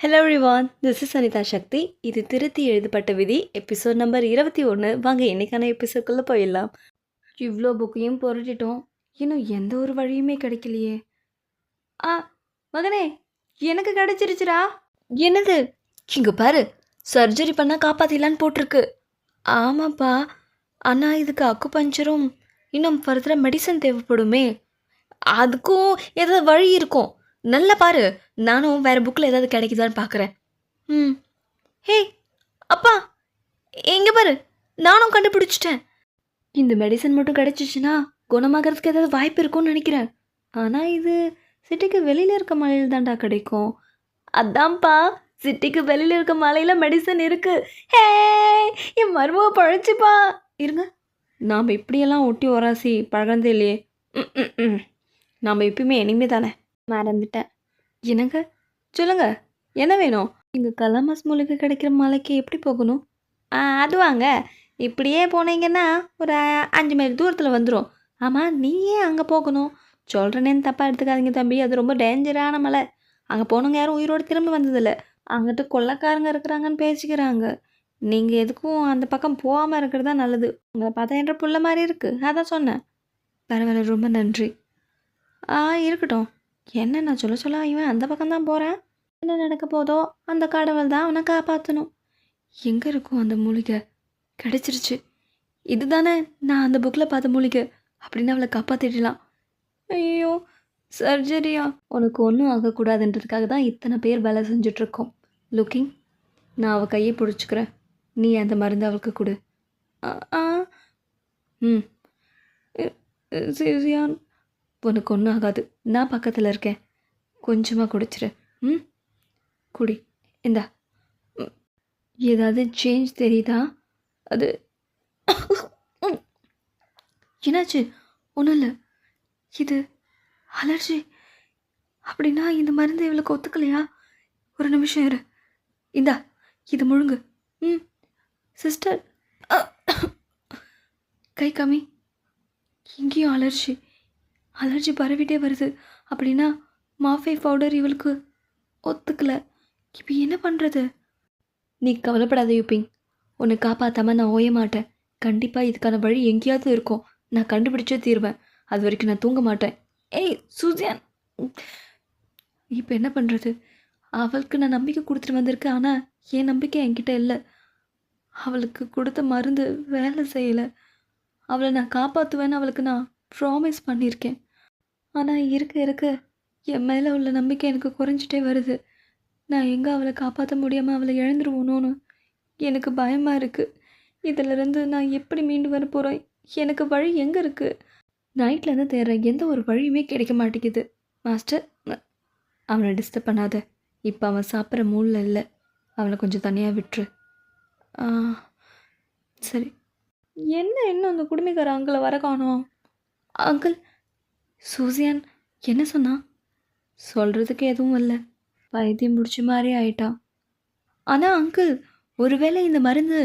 Hello everyone, this is Anitha Sakthi. இது திருத்தி எழுதப்பட்ட விதி எபிசோட் நம்பர் 21. வாங்க இன்னைக்கான எபிசோட்குள்ளே போயிடலாம். இவ்வளோ புக்கையும் புரட்டிட்டோம், இன்னும் எந்த ஒரு வழியுமே கிடைக்கலையே. ஆ மகனே, எனக்கு கிடைச்சிருச்சுடா. என்னது? இங்கே பாரு, சர்ஜரி பண்ணால் காப்பாற்றிடலான்னு போட்டிருக்கு. ஆமாப்பா, ஆனால் இதுக்கு அக்குபஞ்சரும் இன்னும் ஃபர்தராக மெடிசன் தேவைப்படுமே. அதுக்கும் ஏதாவது வழி இருக்கும். நல்லா பாரு, நானும் வேறு புக்கில் ஏதாவது கிடைக்குதான்னு பார்க்குறேன். ம். ஹே அப்பா, எங்கே பாரு, நானும் கண்டுபிடிச்சிட்டேன். இந்த மெடிசன் மட்டும் கிடைச்சிச்சுன்னா குணமாகறதுக்கு ஏதாவது வாய்ப்பு இருக்கும்னு நினைக்கிறேன். ஆனால் இது சிட்டிக்கு வெளியில் இருக்க மலையில் தான்டா கிடைக்கும். அதான்ப்பா, சிட்டிக்கு வெளியில் இருக்க மலையில் மெடிசன் இருக்குது. ஹே, என் மருமக பழச்சிப்பா. இருங்க, நாம் இப்படியெல்லாம் ஒட்டி ஒராசி பழகிறதே இல்லையே. ம் ம் ம் நாம் எப்பயுமே இனிமே தானே. மறந்துட்டேன். என்னங்க? சொல்லுங்க, என்ன வேணும்? இங்கே கலாமஸ் மூலிகை கிடைக்கிற மலைக்கு எப்படி போகணும்? அதுவாங்க, இப்படியே போனீங்கன்னா ஒரு 5 மைல் தூரத்தில் வந்துடும். ஆமாம், நீ ஏன் அங்கே போகணும்? சொல்கிறேனேன்னு தப்பாக எடுத்துக்காதீங்க தம்பி, அது ரொம்ப டேஞ்சரான மலை. அங்கே போனவங்க யாரும் உயிரோடு திரும்ப வந்ததில்லை. அங்கிட்ட கொள்ளைக்காரங்க இருக்கிறாங்கன்னு பேசிக்கிறாங்க. நீங்கள் எதுக்கும் அந்த பக்கம் போகாமல் இருக்கிறது தான் நல்லது. உங்களை பார்த்தா என்ற புள்ள மாதிரி இருக்குது, அதான் சொன்னேன். பரவாயில்ல, ரொம்ப நன்றி. இருக்கட்டும். என்ன நான் சொல்ல இவன் அந்த பக்கம்தான் போகிறேன். என்ன நடக்க போதோ அந்த கடவுள் தான் அவனை காப்பாற்றணும். எங்கே இருக்கும் அந்த மூலிகை? கிடச்சிருச்சு. இதுதானே நான் அந்த புக்கில் பார்த்த மூலிகை அப்படின்னு அவளை காப்பாற்றிடலாம். ஐயோ, சர்ஜரியா? உனக்கு ஒன்றும் ஆகக்கூடாதுன்றதுக்காக தான் இத்தனை பேர் வேலை செஞ்சிட்ருக்கோம். லுக்கிங், நான் அவள் கையை பிடிச்சிக்கிறேன். நீ அந்த மருந்து அவளுக்கு கொடு. ம். சிசியான், உனக்கு ஒன்றும் ஆகாது, நான் பக்கத்தில் இருக்கேன். கொஞ்சமாக குடிச்சிரு. ம், குடி. இந்தா. ஏதாவது சேஞ்ச் தெரியுதா? அது என்னாச்சு? ஒன்றும் இல்லை, இது அலர்ஜி. அப்படின்னா இந்த மருந்து இவளுக்கு ஒத்துக்கலையா? ஒரு நிமிஷம் இரு. இந்தா, இது முழுங்கு. ம். சிஸ்டர், கை காமி. இங்கேயும் அலர்ஜி பரவிட்டே வருது. அப்படின்னா மாஃபை பவுடர் இவளுக்கு ஒத்துக்கலை. இப்போ என்ன பண்ணுறது? நீ கவலைப்படாத யூபிங், உன்னை காப்பாற்றாமல் நான் ஓய மாட்டேன். கண்டிப்பாக இதுக்கான வழி எங்கேயாவது இருக்கும். நான் கண்டுபிடிச்சே தீருவேன். அது வரைக்கும் நான் தூங்க மாட்டேன். ஏய் சூசியான், இப்போ என்ன பண்ணுறது? அவளுக்கு நான் நம்பிக்கை கொடுத்துட்டு வந்திருக்கேன், ஆனால் என் நம்பிக்கை என்கிட்ட இல்லை. அவளுக்கு கொடுத்த மருந்து வேலை செய்யலை. அவளை நான் காப்பாற்றுவேன்னு அவளுக்கு நான் ப்ராமிஸ் பண்ணியிருக்கேன். ஆனால் இருக்க என் மேலே உள்ள நம்பிக்கை எனக்கு குறைஞ்சிட்டே வருது. நான் எங்கே அவளை காப்பாற்ற முடியாமல் அவளை இழந்துருவோனோன்னு எனக்கு பயமாக இருக்குது. இதிலிருந்து நான் எப்படி மீண்டு வர போகிறேன்? எனக்கு வழி எங்கே இருக்குது? நைட்லேருந்து தேடுறேன், எந்த ஒரு வழியுமே கிடைக்க மாட்டேங்குது. மாஸ்டர், அவனை டிஸ்டர்ப் பண்ணாத. இப்போ அவன் சாப்பிட்ற மூடில் இல்லை. அவனை கொஞ்சம் தனியாக விட்டுரு. சரி. என்ன இன்னும் அந்த குடுமைக்கார அங்கிளை வர காணோம்? அங்கிள், சூசியான் என்ன சொன்னா? சொல்கிறதுக்கு எதுவும் இல்லை, பைத்தியம் முடிச்ச மாதிரி ஆயிட்டான். ஆனால் அங்கிள், ஒருவேளை இந்த மருந்து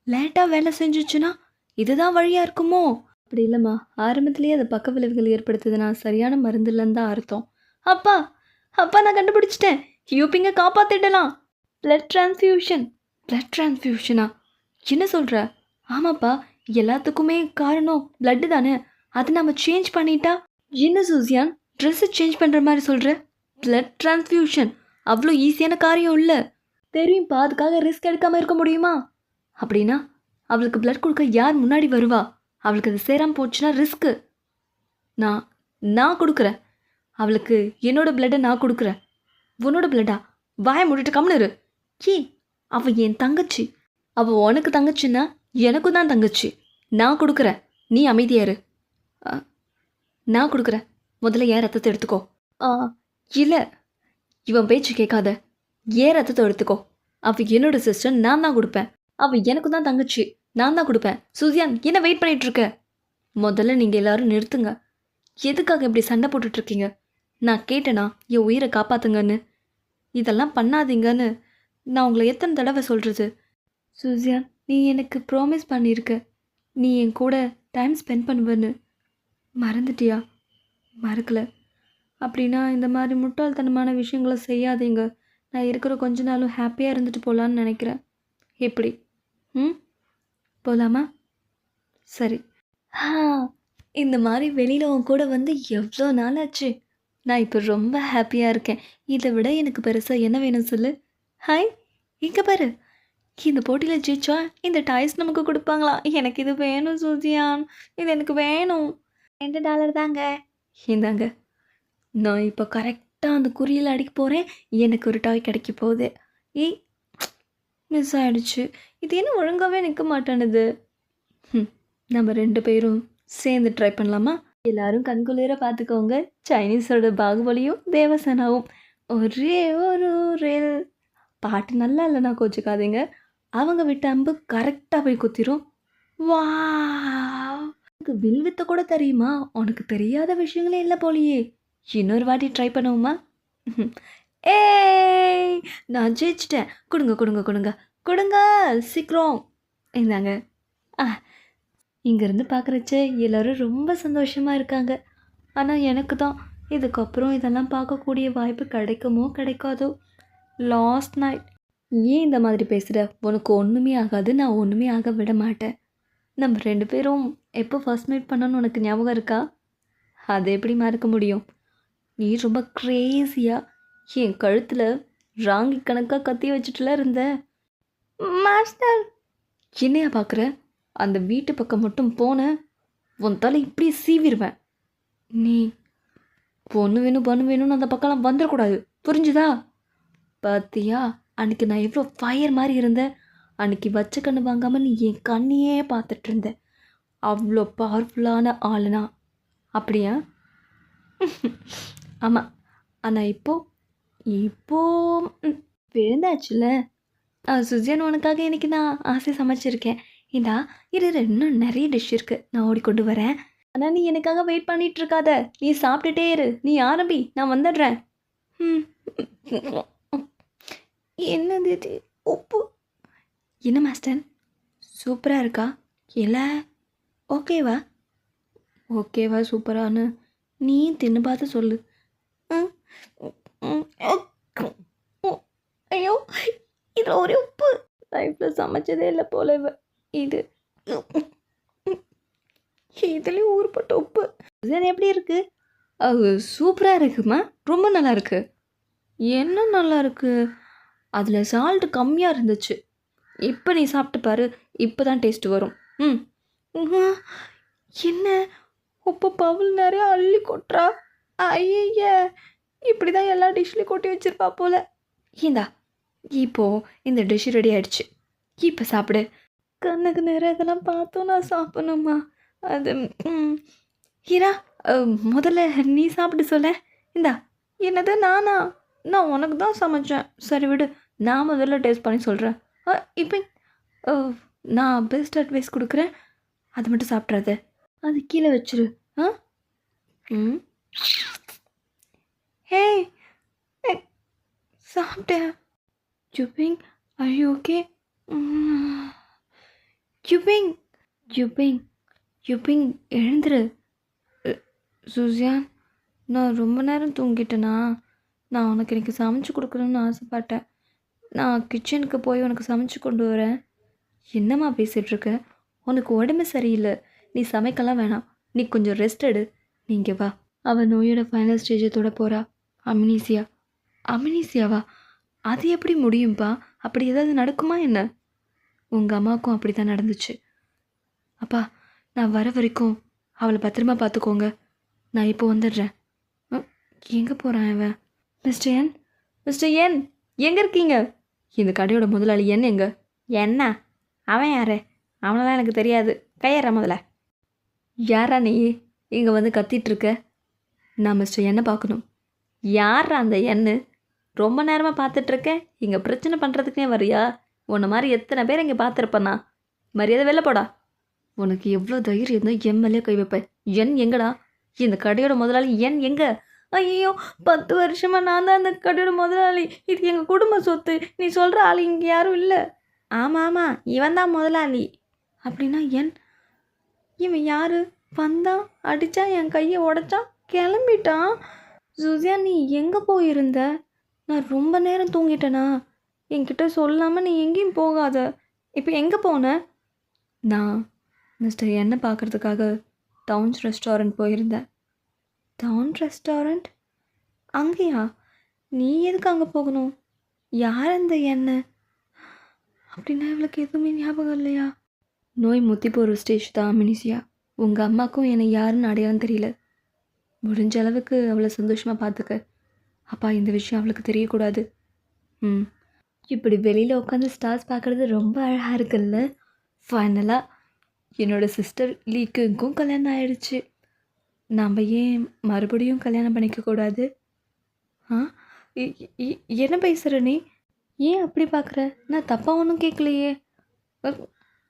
லேட்டாக வேலை செஞ்சிச்சுன்னா இதுதான் வழியாக இருக்குமோ? அப்படி இல்லைம்மா, ஆரம்பத்துலேயே அது பக்க விளைவுகள் ஏற்படுத்துதுன்னா சரியான மருந்து இல்லைன்னு தான் அர்த்தம். அப்பா, நான் கண்டுபிடிச்சிட்டேன். யூபிங்க காப்பாற்றிடலாம். பிளட் டிரான்ஸ்ஃபியூஷனா? என்ன சொல்கிற? ஆமாப்பா, எல்லாத்துக்குமே காரணம் பிளட்டு தானே. அதை நம்ம சேஞ்ச் பண்ணிட்டா? என்ன சூசியான், ட்ரெஸ்ஸை சேஞ்ச் பண்ணுற மாதிரி சொல்கிற? பிளட் டிரான்ஸ்ஃபியூஷன் அவ்வளோ ஈஸியான காரியம் இல்லை. தெரியும்ப்பா, அதுக்காக ரிஸ்க் எடுக்காமல் இருக்க முடியுமா? அப்படின்னா அவளுக்கு பிளட் கொடுக்க யார் முன்னாடி வருவா? அவளுக்கு அது சேராமல் போச்சுன்னா ரிஸ்க்கு. நான் கொடுக்குறேன். அவளுக்கு என்னோட பிளட்டை நான் கொடுக்குறேன். உன்னோட பிளட்டா? வாயை மூடிட்டு கம்னரு. அவள் என் தங்கச்சி. அவள் உனக்கு தங்கச்சின்னா எனக்கும் தான் தங்கச்சி. நான் கொடுக்குறேன், நீ அமைதியாரு. நான் கொடுக்குறேன், முதல்ல ஏன் ரத்தத்தை எடுத்துக்கோ. இல்லை, இவன் பேச்சு கேட்காத. ஏன் ரத்தத்தை எடுத்துக்கோ. அவள் என்னோட சிஸ்டர், நான் தான் கொடுப்பேன். அவள் எனக்கு தான் தங்கச்சி, நான் தான் கொடுப்பேன். சூசியான், என்ன வெயிட் பண்ணிகிட்ருக்க? முதல்ல நீங்கள் எல்லோரும் நிறுத்துங்க. எதுக்காக இப்படி சண்டை போட்டுட்ருக்கீங்க? நான் கேட்டேனா என் உயிரை காப்பாற்றுங்கன்னு? இதெல்லாம் பண்ணாதீங்கன்னு நான் உங்களை எத்தனை தடவை சொல்கிறது? சூசியான், நீ எனக்கு ப்ராமிஸ் பண்ணியிருக்க, நீ என் கூட டைம் ஸ்பெண்ட் பண்ணுவேன்னு. மறந்துட்டியா? மறக்கலை. அப்படின்னா இந்த மாதிரி முட்டாள்தனமான விஷயங்களை செய்யாதீங்க. நான் இருக்கிற கொஞ்ச நாளும் ஹாப்பியாக இருந்துட்டு போகலான்னு நினைக்கிறேன். எப்படி? ம் போகலாமா? சரி. ஆ இந்த மாதிரி வெளியில் உன் கூட வந்து எவ்வளோ நாள் ஆச்சு. நான் இப்போ ரொம்ப ஹாப்பியாக இருக்கேன். இதை விட எனக்கு பெருசாக என்ன வேணும் சொல்லு? ஹாய், இங்கே பாரு. இந்த போட்டியில் ஜெயிச்சா இந்த டாய்ஸ் நமக்கு கொடுப்பாங்களா? எனக்கு இது வேணும் சூசியான். இது எனக்கு வேணும். $2 தாங்க. இந்தாங்க. நான் இப்போ கரெக்டாக அந்த குறியில் அடிக்க போகிறேன். எனக்கு ஒரு டாய் கிடைக்க போகுது. ஏய், மிஸ் ஆயிடுச்சு. இது என்ன ஒழுங்காகவே நிற்க மாட்டேனுது. நம்ம 2 பேரும் சேர்ந்து ட்ரை பண்ணலாமா? எல்லாரும் கண்குளிர பார்த்துக்கோங்க. சைனீஸோட பாகுபலியும் தேவசேனாவும் ஒரே ஒரு ரேல். பாட்டு நல்லா இல்லைனா கோச்சிக்காதீங்க. அவங்க விட்ட அம்பு கரெக்டாக போய் குத்திரும். வா, உனக்கு வில் வித்த கூட தெரியுமா? உனக்கு தெரியாத விஷயங்களே இல்லை போலியே. இன்னொரு வாட்டி ட்ரை பண்ணுவோமா? ஏய், நான் ஜெயிச்சிட்டேன். கொடுங்க கொடுங்க கொடுங்க கொடுங்க சீக்கிரம். இந்தாங்க. இங்கேருந்து பார்க்குறச்ச எல்லோரும் ரொம்ப சந்தோஷமாக இருக்காங்க. ஆனால் எனக்கு தான் இதுக்கப்புறம் இதெல்லாம் பார்க்கக்கூடிய வாய்ப்பு கிடைக்குமோ கிடைக்காதோ. Last night. ஏன் இந்த மாதிரி பேசுகிற? உனக்கு ஒன்றுமே ஆகாது. நான் ஒன்றுமே ஆக விட மாட்டேன். நம்ம 2 பேரும் எப்போ ஃபர்ஸ்ட் மீட் பண்ணோன்னு உனக்கு ஞாபகம் இருக்கா? அதை எப்படி மறக்க முடியும்? நீ ரொம்ப க்ரேஸியாக என் கழுத்தில் ராங்கி கணக்காக கத்தி வச்சுட்டுல இருந்த. மாஸ்டர், என்னையா பார்க்குற? அந்த வீட்டு பக்கம் மட்டும் போனேன், உன் தலை இப்படி சீவிடுவேன். நீ பொண்ணு வேணும்னு அந்த பக்கம்லாம் வந்துடக்கூடாது, புரிஞ்சுதா? பார்த்தியா, அன்றைக்கி நான் எவ்வளோ ஃபயர் மாதிரி இருந்தேன். அன்றைக்கி வச்ச கண்ணு வாங்காமல் நீ என் கண்ணையே பார்த்துட்டு இருந்த. அவ்வளோ பவர்ஃபுல்லான ஆளுனா அப்படியா? ஆமாம். ஆனால் இப்போ விழுந்தாச்சுல. சுஜியன், உனக்காக இன்றைக்கி நான் ஆசை சமைச்சிருக்கேன். இந்தா இரு, இன்னும் நிறைய டிஷ் இருக்குது, நான் ஓடிக்கொண்டு வரேன். ஆனால் நீ எனக்காக வெயிட் பண்ணிகிட்டு இருக்காத. நீ சாப்பிட்டுட்டே இரு. நீ ஆரம்பி, நான் வந்துடுறேன். என்னது இது? உப்பு. என்ன மாஸ்டர், சூப்பராக இருக்கா? இல்லை, ஓகேவா? ஓகேவா சூப்பரானு நீ தின்னு பார்த்து சொல்லு. ஐயோ, இதில் ஒரே உப்பு. லைஃப்பில் சமைச்சதே இல்லை போல இது. இதுலேயும் ஊறுப்பட்ட உப்பு. இது எப்படி இருக்கு? அது சூப்பராக இருக்குமா? ரொம்ப நல்லா இருக்கு. என்ன நல்லா இருக்கு? அதில் சால்ட் கம்மியாக இருந்துச்சு. இப்போ நீ சாப்பிட்டு பாரு, இப்போ தான் டேஸ்ட் வரும். என்ன உப்பு பவுல் நிறைய அள்ளி கொட்டுறா? ஐய, இப்படி தான் எல்லா டிஷ்லேயும் கொட்டி வச்சிருப்பா போல. இந்தா, இப்போது இந்த டிஷ் ரெடி ஆயிடுச்சு. இப்போ சாப்பிடு. கண்ணுக்கு நேரம் இதெல்லாம் பார்த்தோம் நான் சாப்பிடணுமா? அது ஹீரா, முதல்ல நீ சாப்பிட்டு சொல்ல. இந்தா. என்னது நானா? நான் உனக்கு தான் சமைச்சேன். சரி விடு, நான் முதல்ல டேஸ்ட் பண்ணி சொல்கிறேன். இப்போ நான் பெஸ்ட் அட்வைஸ் கொடுக்குறேன், அது மட்டும் சாப்பிட்றாத. அது கீழே வச்சிரு. ஹே, சாப்பிட்டேன். ஜுபிங், ஆர் யூ ஓகே? யுபிங் எழுந்துரு. சுசியான், நான் ரொம்ப நேரம் தூங்கிட்டேனா? நான் உனக்கு எனக்கு சமைச்சு கொடுக்கணும்னு ஆசைப்பட்டேன். நான் கிச்சனுக்கு போய் உனக்கு சமைச்சு கொண்டு வரேன். என்னம்மா பேசிகிட்ருக்க? உனக்கு உடம்பு சரியில்லை, நீ சமைக்கலாம் வேணாம். நீ கொஞ்சம் ரெஸ்ட் எடு. நீங்கள் வா. அவள் நோயோட ஃபைனல் ஸ்டேஜை தொட போகிறா. அமினீசியாவா? அது எப்படி முடியும்ப்பா? அப்படி ஏதாவது நடக்குமா என்ன? உங்கள் அம்மாவுக்கும் அப்படி தான் நடந்துச்சு. அப்பா, நான் வர வரைக்கும் அவளை பத்திரமா பார்த்துக்கோங்க. நான் இப்போ வந்துடுறேன். எங்கே போகிறான் இவன்? மிஸ்டர் என் எங்கே இருக்கீங்க? இந்த கடையோட முதலாளி என் எங்க? என்ன? அவன் யாரு? அவனெல்லாம் எனக்கு தெரியாது. கையேற முதல்ல. யாரா நீ இங்கே வந்து கத்திகிட்ருக்க? நான் மிஸ்டர் என்னை பார்க்கணும். யாரா அந்த எண்ணு? ரொம்ப நேரமாக பார்த்துட்ருக்கேன். இங்கே பிரச்சனை பண்ணுறதுக்குனே வரியா? உன்னை மாதிரி எத்தனை பேர் இங்கே பார்த்துருப்பேண்ணா. மரியாதை வெளில போடா. உனக்கு எவ்வளோ தைரியம் இருந்தால் எம்எல்ஏ கை வைப்பேன். என் எங்கடா? இந்த கடையோட முதலாளி என் எங்கே? ஐயோ, 10 வருஷமாக நான் தான் அந்த கடையோட முதலாளி. இது எங்கள் குடும்ப சொத்து. நீ சொல்கிற ஆள் இங்கே யாரும் இல்லை. ஆமாம், இவன் தான் முதலாளி. அப்படின்னா இவன் யார்? வந்தான், அடித்தான், என் கையை உடைச்சான், கிளம்பிட்டான். சுசியா, நீ எங்கே போயிருந்த? நான் ரொம்ப நேரம் தூங்கிட்டேனா? என்கிட்ட சொல்லாமல் நீ எங்கேயும் போகாத. இப்போ எங்கே போன? நான் மிஸ்டர் என்ன பார்க்குறதுக்காக டவுன்ஸ் ரெஸ்டாரண்ட் போயிருந்தேன். Town restaurant? அங்கேயா? நீ எதுக்கு அங்கே போகணும்? யார் அந்த எண்ணெய்? அப்படின்னா இவளுக்கு எதுவுமே ஞாபகம் இல்லையா? நோய் முத்தி போகிற ஸ்டேஜ் தான் மினிசியா. உங்கள் அம்மாவுக்கும் என்னை யாருன்னு அடையாளம் தெரியல. முடிஞ்ச அளவுக்கு அவளை சந்தோஷமாக பார்த்துக்க. அப்பா இந்த விஷயம் அவளுக்கு தெரியக்கூடாது. ம். இப்படி வெளியில் உட்காந்து ஸ்டார்ஸ் பார்க்குறது ரொம்ப அழகாக இருக்குல்ல. ஃபைனலாக என்னோடய சிஸ்டர் லீக்குக்கும் கல்யாணம் ஆயிடுச்சு. நாம் ஏன் மறுபடியும் கல்யாணம் பண்ணிக்கக்கூடாது? ஆ என்ன பேசுகிற நீ? ஏன் அப்படி பார்க்குற? நான் தப்பாக ஒன்றும் கேட்கலையே.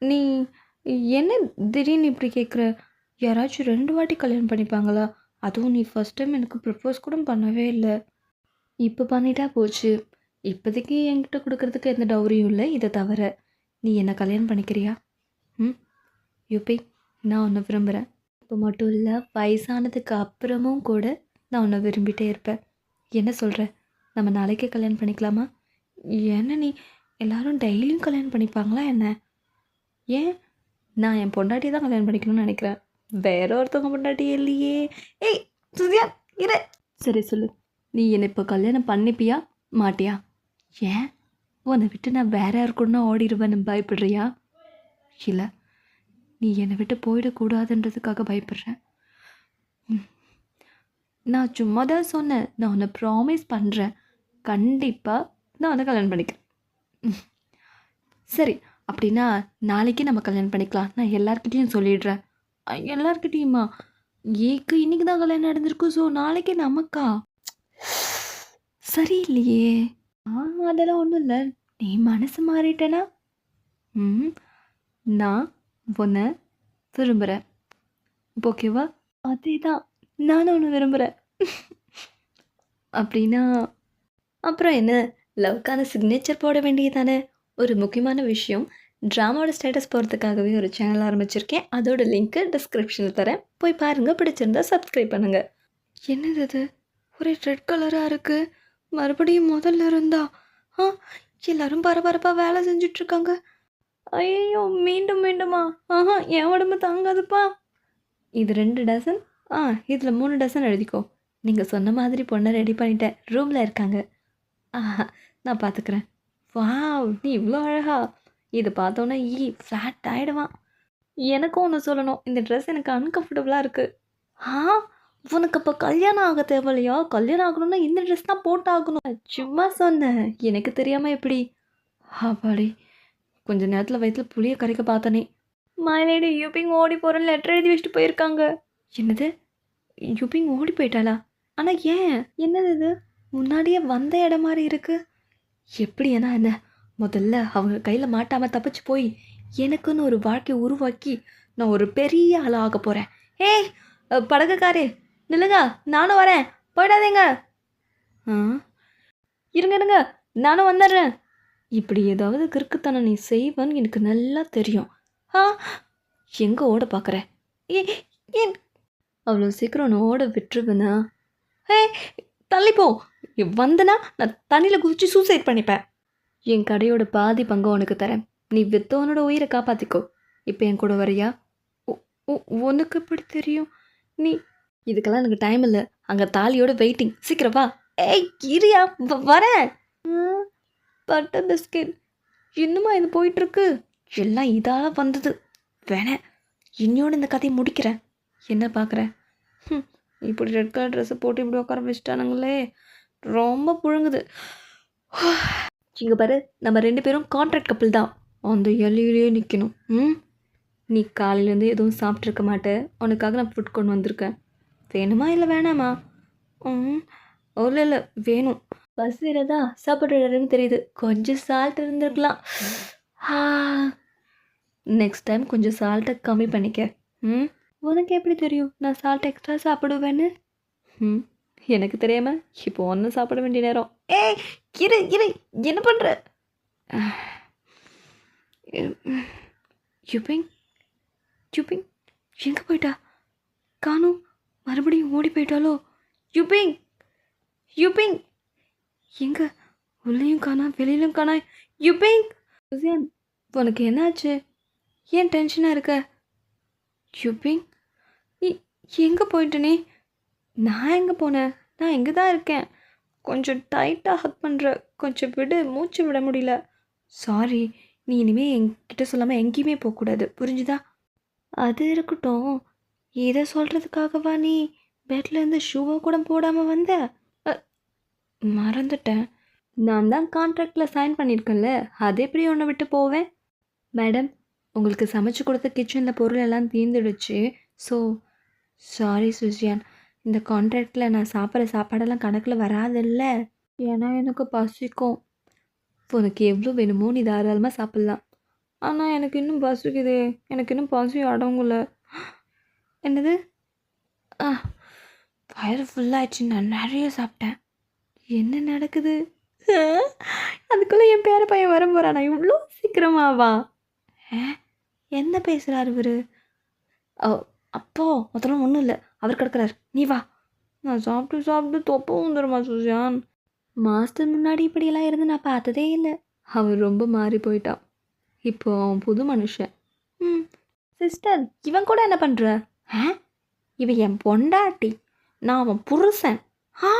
நீ என்ன திடீர்னு இப்படி கேட்குற? யாராச்சும் 2 வாட்டி கல்யாணம் பண்ணிப்பாங்களா? அதுவும் நீ ஃபஸ்ட் டைம் எனக்கு ப்ரப்போஸ் கூட பண்ணவே இல்லை. இப்போ பண்ணிட்டா போச்சு. இப்போதைக்கு என்கிட்ட கொடுக்கறதுக்கு எந்த டௌரியும் இல்லை. இதை தவிர நீ என்னை கல்யாணம் பண்ணிக்கிறியா? ம். யூபி, நான் உன்னை விரும்புகிறேன். இப்போ மட்டும் இல்லை, வயசானதுக்கு அப்புறமும் கூட நான் உன்னை விரும்பிகிட்டே இருப்பேன். என்ன சொல்கிற? நம்ம நாளைக்கே கல்யாணம் பண்ணிக்கலாமா? என்ன நீ எல்லோரும் டெய்லியும் கல்யாணம் பண்ணிப்பாங்களா என்ன? ஏன்? நான் என் பொண்டாட்டியை தான் கல்யாணம் பண்ணிக்கணும்னு நினைக்கிறேன். வேற ஒருத்தவங்க பொண்டாட்டி இல்லையே. ஏய் சுதியா, இரு. சரி சொல்லு, நீ என்னை இப்போ கல்யாணம் பண்ணிப்பியா மாட்டியா? ஏன்? உன்னை விட்டு நான் வேற யாருக்குன்னா ஓடிடுவேன்னு பயப்படுறியா? இல்லை, நீ என்னை விட்டு போயிடக்கூடாதுன்றதுக்காக பயப்படுறேன். நான் சும்மா தான் சொன்னேன். நான் உன்னை ப்ராமிஸ் பண்ணுறேன், கண்டிப்பாக நான் உன்னை கல்யாணம் பண்ணிக்கிறேன். சரி, அப்படின்னா நாளைக்கே நம்ம கல்யாணம் பண்ணிக்கலாம். நான் எல்லாருக்கிட்டேயும் சொல்லிடுறேன். எல்லாருக்கிட்டேயுமா? ஏக்கு இன்றைக்கி தான் கல்யாணம் நடந்திருக்கு. ஸோ நாளைக்கே நமக்கா? சரியில்லையே. அதெல்லாம் ஒன்றும் இல்லை. நீ மனசு மாறிட்டேனா? நான் உன்னை விரும்புகிறேன். இப்போ ஓகேவா? அதே தான், நானும் ஒன்று விரும்புகிறேன். அப்படின்னா அப்புறம் என்ன, லவ்க்கான சிக்னேச்சர் போட வேண்டியதானே. ஒரு முக்கியமான விஷயம், ட்ராமாவோட ஸ்டேட்டஸ் போகிறதுக்காகவே ஒரு சேனல் ஆரம்பிச்சிருக்கேன். அதோட லிங்க்கு டிஸ்கிரிப்ஷனில் தரேன், போய் பாருங்கள். பிடிச்சிருந்தா சப்ஸ்கிரைப் பண்ணுங்கள். என்னது இது, ஒரே ரெட் கலராக இருக்குது. மறுபடியும் முதல்ல இருந்தா? எல்லோரும் பரபரப்பாக வேலை செஞ்சிட்ருக்காங்க. ஐயோ, மீண்டும் மீண்டுமா? என் உடம்பு தாங்காதுப்பா. இது 2 டசன். இதில் 3 டசன் எழுதிக்கோ. நீங்கள் சொன்ன மாதிரி பொண்ணை ரெடி பண்ணிட்டேன், ரூமில் இருக்காங்க. நான் பார்த்துக்கிறேன். வாவ், நீ இவ்வளோ அழகா! இது பார்த்தோன்னே ஃப்ளாட் ஆகிடுவான். எனக்கும் ஒன்று சொல்லணும், இந்த ட்ரெஸ் எனக்கு அன்கம்ஃபர்டபுளாக இருக்குது. உனக்கு அப்போ கல்யாணம் ஆக தேவையில்லையா? கல்யாணம் ஆகணும்னா இந்த ட்ரெஸ் தான் போட்டாகணும். சும்மா சொன்னேன், எனக்கு தெரியாமல் எப்படி? அப்பாடி, கொஞ்ச நேரத்தில் வயிற்றில் புளியை கரைக்க பார்த்தனே. மைலேடி, யூபிங் ஓடி போகிறேன்னு லெட்டர் எழுதி வச்சுட்டு போயிருக்காங்க. என்னது, யூபிங் ஓடி போயிட்டாளா? ஆனால் ஏன்? என்னது இது, முன்னாடியே வந்த இடம் மாதிரி இருக்குது. எப்படி என்ன முதல்ல அவங்க கையில் மாட்டாமல் தப்பிச்சு போய் எனக்குன்னு ஒரு வாழ்க்கையை உருவாக்கி நான் ஒரு பெரிய ஆளாக ஆக போகிறேன். ஏய் படகுக்காரே, நில்லுங்க, நானும் வரேன், போயிடாதீங்க. இருங்க இருங்க, நானும் வந்துடுறேன். இப்படி ஏதாவது கிறுக்குத்தனம் நீ செய்வன்னு எனக்கு நல்லா தெரியும். எங்கே ஓட பார்க்குற? ஏன் அவ்வளோ சீக்கிரம் நான் ஓட விட்டுருவேண்ணா? தள்ளிப்போ, வந்தனா நான் தண்ணியில் குதிச்சு சூசைட் பண்ணிப்பேன். என் கடையோட பாதி பங்கு உனக்கு தரேன், நீ வித்தவனோட உயிரை காப்பாற்றிக்கோ. இப்போ என் கூட வரையா? உனக்கு எப்படி தெரியும்? நீ இதுக்கெல்லாம் எனக்கு டைம் இல்லை, அங்கே தாலியோட வெயிட்டிங், சீக்கிரம் வா. ஏய் கிரியா, வரேன். பட்டர் பிஸ்கெட், இன்னுமா இது போயிட்டுருக்கு? எல்லாம் இதால் வந்தது. வேணேன், இன்னோட இந்த கதையை முடிக்கிறேன். என்ன பார்க்குறேன்? இப்படி ரெட் கலர் ட்ரெஸ்ஸை போட்டு இப்படி உட்கார வச்சுட்டானுங்களே, ரொம்ப புழுங்குது. இங்கே பாரு, நம்ம 2 பேரும் கான்ட்ராக்ட் கப்பிள் தான், அந்த எல்லையிலேயே நிற்கணும். நீ காலையிலேருந்து எதுவும் சாப்பிட்ருக்க மாட்டேன், உனக்காக நான் ஃபுட் கொண்டு வந்திருக்கேன். வேணுமா இல்லை வேணாமா? இல்லை வேணும். பசிறதா சாப்பிட்றதுன்னு தெரியுது, கொஞ்சம் சால்ட் இருந்திருக்கலாம். நெக்ஸ்ட் டைம் கொஞ்சம் சால்ட்டை கம்மி பண்ணிக்க. உனக்கு எப்படி தெரியும் நான் சால்ட் எக்ஸ்ட்ரா சாப்பிடுவேன்னு? எனக்கு தெரியாமல் இப்போ ஒன்றும் சாப்பிட வேண்டிய நேரம். ஏய் இரு இரு, என்ன பண்ணுற? யூபிங் யூபிங் எங்கே போயிட்டா? காணும், மறுபடியும் ஓடி போயிட்டாலோ? யூபிங் யூபிங் எங்க உள்ளேயும் காணா வெளியிலும் காணா. யுபிங்! சுசியான், உனக்கு என்னாச்சு? ஏன் டென்ஷனாக இருக்க? யுபிங், இ- எங்க போயிட்ட நீ? நான் எங்கே போனேன்? நான் இங்கே தான் இருக்கேன். கொஞ்சம் டைட்டாக ஹக் பண்ணுற. கொஞ்சம் விடு, மூச்சு விட முடியல. சாரி, நீ இனிமேல் என்கிட்ட சொல்லாமல் எங்கேயுமே போகக்கூடாது, புரிஞ்சுதா? அது இருக்கட்டும், இதை சொல்கிறதுக்காகவா நீ பெட்லேருந்து ஷூவை கூட போடாமல் வந்த? அ, மறந்துட்டேன். நான் தான் கான்ட்ராக்டில் சைன் பண்ணியிருக்கேன்ல, அது எப்படி உன்னை விட்டு போவேன்? மேடம், உங்களுக்கு சமைச்சு கொடுத்த கிச்சனில் பொருள் எல்லாம் தீர்ந்துடுச்சு. ஸோ சாரி சுஜியான், இந்த கான்ட்ராக்டில் நான் சாப்பிட்ற சாப்பாடெல்லாம் கணக்கில் வராதில்ல. ஏன்னா எனக்கு பசிக்கும். உனக்கு எவ்வளோ வேணுமோ நீ தாராளமாக சாப்பிட்லாம். ஆனால் எனக்கு இன்னும் பசிக்குதே. எனக்கு இன்னும் பசி அடங்கல. என்னது? ஆ, வயிறு ஃபுல்லாகிடுச்சு. நான் நிறைய சாப்பிட்டேன். என்ன நடக்குது? அதுக்குள்ளே என் பேர பையன் வர போகிறானா? இவ்வளோ சீக்கிரமாவா? என்ன பேசுகிறார் இவர்? அப்போ அதெல்லாம் ஒன்றும் இல்லை, அவர் கிடக்குறார், நீ வா. நான் சாப்பிட்டு சாப்பிட்டு தொப்பவும் வந்துடுமா சுஜான்? மாஸ்டர் முன்னாடி இப்படியெல்லாம் இருந்து நான் பார்த்ததே இல்லை. அவன் ரொம்ப மாறி போயிட்டான். இப்போ அவன் புது மனுஷன். ம், சிஸ்டர், இவன் கூட என்ன பண்ணுற? இவன் என் பொண்டாட்டி, நான் அவன் புருஷன். ஆ,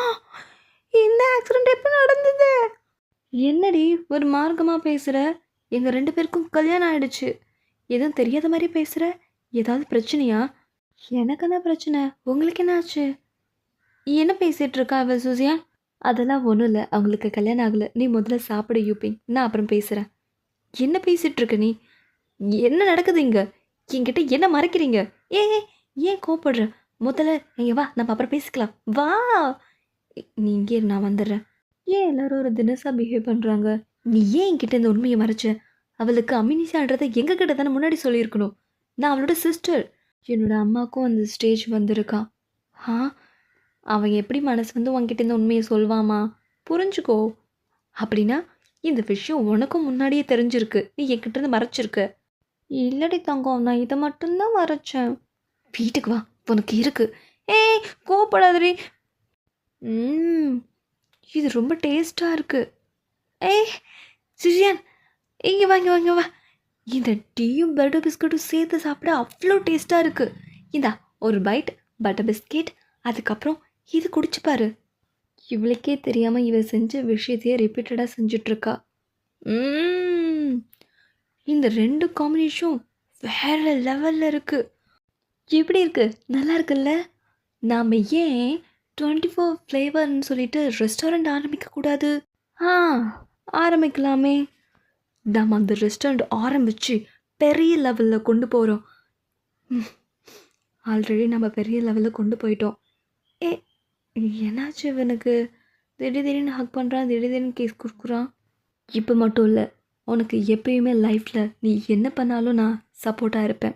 இந்த ஆக்சிடென்ட் எப்போ நடந்தது? என்னடி ஒரு மார்க்கமாக பேசுகிற? எங்கள் 2 பேருக்கும் கல்யாணம் ஆயிடுச்சு. எதுவும் தெரியாத மாதிரி பேசுகிற? ஏதாவது பிரச்சனையா? எனக்கு என்ன பிரச்சனை? உங்களுக்கு என்ன ஆச்சு? என்ன பேசிகிட்டு இருக்கா அவ சுசியா? அதெல்லாம் ஒன்றும் இல்லை, அவங்களுக்கு கல்யாணம் ஆகலை. நீ முதல்ல சாப்பிடு யூபிங், நான் அப்புறம் பேசுகிறேன். என்ன பேசிகிட்டு இருக்க நீ? என்ன நடக்குது இங்கே? என்கிட்ட என்ன மறைக்கிறீங்க? ஏன் கோப்படுற? முதல்ல இங்கே வா, நம்ம அப்புறம் பேசிக்கலாம். வா, நீ இங்கே இரு, நான் வந்துடுறேன். ஏன் எல்லாரும் ஒரு தினசாக பிஹேவ் பண்ணுறாங்க? நீ ஏன் என்கிட்ட இந்த உண்மையை மறைச்ச? அவளுக்கு அமினிஷான்றதை எங்ககிட்ட தானே முன்னாடி சொல்லியிருக்கணும். நான் அவளோட சிஸ்டர். என்னோட அம்மாவுக்கும் அந்த ஸ்டேஜ் வந்திருக்கா. ஆ, அவன் எப்படி மனசு வந்து உன்கிட்ட இந்த உண்மையை சொல்வாமா? புரிஞ்சுக்கோ. அப்படின்னா இந்த விஷயம் உனக்கும் முன்னாடியே தெரிஞ்சிருக்கு, நீ என்கிட்ட இருந்து மறைச்சிருக்க. இல்லடி தங்கம், நான் இதை மட்டும்தான் மறைச்சேன். வீட்டுக்கு வா, உனக்கு இருக்கு. கோபப்படாதடி. இது ரொம்ப டேஸ்டாக இருக்குது. சுஜியான், இங்கே வா, இங்கே வா, இங்கே வா. இந்த டீயும் பட்டர் பிஸ்கட்டும் சேர்த்து சாப்பிட அவ்வளோ டேஸ்ட்டாக இருக்குது. இந்தா ஒரு பைட் பட்டர் பிஸ்கெட், அதுக்கப்புறம் இது குடிச்சுப்பாரு. இவளுக்கே தெரியாமல் இவ செஞ்ச விஷயத்தையே ரிப்பீட்டடாக செஞ்சிட்ருக்கா. இந்த 2 காம்பினேஷன் வேறு லெவலில் இருக்குது. எப்படி இருக்குது? நல்லா இருக்குல்ல? நாம் ஏன் 24 ஃப்ளேவர்னு சொல்லிட்டு ரெஸ்டாரண்ட் ஆரம்பிக்கக்கூடாது? ஆரம்பிக்கலாமே. நம்ம அந்த ரெஸ்டாரண்ட் ஆரம்பித்து பெரிய லெவலில் கொண்டு போகிறோம். ஆல்ரெடி நம்ம பெரிய லெவலில் கொண்டு போயிட்டோம். என்னாச்சு இவனுக்கு? திடீர்னு ஹக் பண்ணுறான், திடீர்னு கேஸ் கொடுக்குறான். இப்போ மட்டும் இல்லை, உனக்கு எப்பயுமே லைஃப்பில் நீ என்ன பண்ணாலும் நான் சப்போர்ட்டாக இருப்பேன்.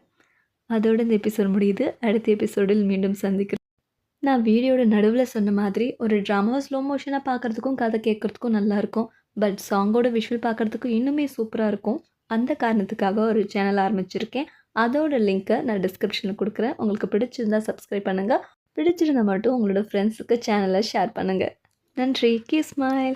அதோட இந்த எபிசோட் முடியுது. அடுத்த எபிசோடில் மீண்டும் சந்திக்கிறேன். நான் வீடியோட நடுவில் சொன்ன மாதிரி ஒரு ட்ராமாவை ஸ்லோ மோஷனாக பார்க்குறதுக்கும் கதை கேட்குறதுக்கும் நல்லாயிருக்கும். பட் சாங்கோட விஷுவல் பார்க்குறதுக்கு இன்னுமே சூப்பராக இருக்கும். அந்த காரணத்துக்காக ஒரு சேனல் ஆரம்பிச்சிருக்கேன். அதோட லிங்க்கை நான் டிஸ்கிரிப்ஷனில் கொடுக்குறேன். உங்களுக்கு பிடிச்சிருந்தா சப்ஸ்கிரைப் பண்ணுங்கள். பிடிச்சிருந்தா மட்டும் உங்களோட ஃப்ரெண்ட்ஸுக்கு சேனலை ஷேர் பண்ணுங்கள். நன்றி. Keep smile.